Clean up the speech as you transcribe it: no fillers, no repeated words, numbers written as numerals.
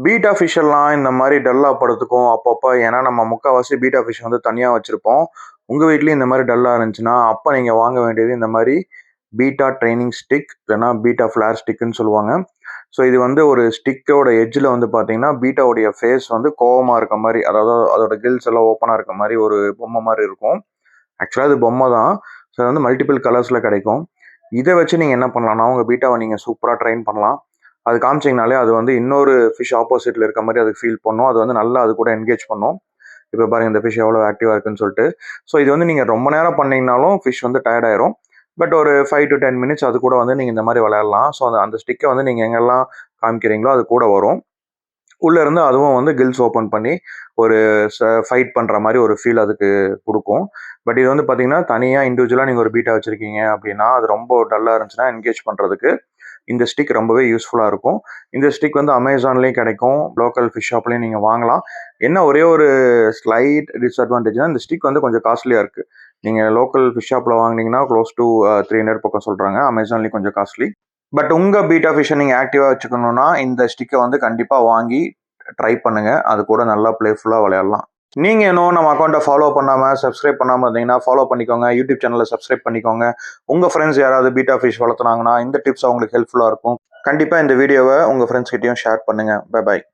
Beta fish எல்லாம் இந்த மாதிரி டல்லா படுத்துக்கும் அப்பப்போ. ஏன்னா நம்ம முக்கால்வாசி பீட்டா ஃபிஷ் வந்து தனியாக வச்சுருப்போம். உங்கள் வீட்லேயும் இந்த மாதிரி டல்லாக இருந்துச்சுன்னா அப்போ நீங்கள் வாங்க வேண்டியது இந்த மாதிரி பீட்டா ட்ரைனிங் ஸ்டிக், இல்லைனா பீட்டா ஃப்ளார் ஸ்டிக்குன்னு சொல்லுவாங்க. ஸோ இது வந்து ஒரு ஸ்டிக்கோட எட்ஜில் வந்து பார்த்தீங்கன்னா பீட்டாவுடைய ஃபேஸ் வந்து கோவமாக இருக்க மாதிரி, அதாவது அதோட கில்ஸ் எல்லாம் ஓப்பனாக இருக்க மாதிரி ஒரு பொம்மை மாதிரி இருக்கும். ஆக்சுவலாக அது பொம்மை தான். ஸோ அது வந்து மல்டிபிள் கலர்ஸில் கிடைக்கும். இதை வச்சு நீங்கள் என்ன பண்ணலாம்னா உங்கள் பீட்டாவை நீங்கள் சூப்பராக ட்ரெயின் பண்ணலாம். அது காமிச்சிங்கனாலே அது வந்து இன்னொரு ஃபிஷ் ஆப்போசிட்டில் இருக்க மாதிரி அதுக்கு ஃபீல் பண்ணும். அது வந்து நல்லா அது கூட என்கேஜ் பண்ணும். இப்போ பாருங்கள் இந்த ஃபிஷ் எவ்வளோ ஆக்டிவாக இருக்குன்னு சொல்லிட்டு. ஸோ இது வந்து நீங்கள் ரொம்ப நேரம் பண்ணிங்கனாலும் ஃபிஷ் வந்து டயர்ட் ஆயிரும். பட் ஒரு 5 to 10 மினிட்ஸ் அது கூட வந்து நீங்கள் இந்த மாதிரி விளையாடலாம். ஸோ அந்த ஸ்டிக்கை வந்து நீங்கள் எங்கெல்லாம் காமிக்கிறீங்களோ அது கூட வரும். உள்ளே இருந்து அதுவும் வந்து கில்ஸ் ஓப்பன் பண்ணி ஒரு ஃபைட் பண்ணுற மாதிரி ஒரு ஃபீல் அதுக்கு கொடுக்கும். பட் இது வந்து பார்த்தீங்கன்னா தனியாக இண்டிவிஜுவலாக நீங்கள் ஒரு பீட்டா வச்சுருக்கீங்க அப்படின்னா, அது ரொம்ப டல்லாக இருந்துச்சுன்னா என்கேஜ் பண்ணுறதுக்கு இந்த ஸ்டிக் ரொம்பவே யூஸ்ஃபுல்லாக இருக்கும். இந்த ஸ்டிக் வந்து அமேசான்லேயும் கிடைக்கும், லோக்கல் ஃபிஷ் ஷாப்லேயும் நீங்கள் வாங்கலாம். என்ன ஒரே ஒரு ஸ்லைட் டிஸ்அட்வான்டேஜ்னால் இந்த ஸ்டிக் வந்து கொஞ்சம் காஸ்ட்லியாக இருக்குது. நீங்கள் லோக்கல் ஃபிஷ் ஷாப்பில் வாங்கினீங்கன்னா க்ளோஸ் டு 300 பக்கம் சொல்கிறாங்க. அமேசான்லேயும் கொஞ்சம் காஸ்ட்லி. பட் உங்கள் பீட்டா ஃபிஷ்ஷை நீங்கள் ஆக்டிவாக வச்சுக்கணுன்னா இந்த ஸ்டிக்கை வந்து கண்டிப்பாக வாங்கி ட்ரை பண்ணுங்கள். அது கூட நல்லா ப்ளேஃபுல்லாக விளையாடலாம். நீங்கள் இன்னும் நம்ம அக்கௌண்ட்டை ஃபாலோ பண்ணாமல் சப்ஸ்கிரைப் பண்ணாமல் இருந்தீங்கன்னா ஃபாலோ பண்ணிக்கோங்க. யூடியூப் சேனலை சப்ஸ்கிரைப் பண்ணிக்கோங்க. உங்கள் ஃப்ரெண்ட்ஸ் யாராவது பீட்டா ஃபிஷ் வளர்த்துனாங்கன்னா இந்த டிப்ஸ் அவங்களுக்கு ஹெல்ப்ஃபுல்லாக இருக்கும். கண்டிப்பாக இந்த வீடியோவை உங்கள் ஃப்ரெண்ட்ஸ் கிட்டேயும் ஷேர் பண்ணுங்கள். Bye bye.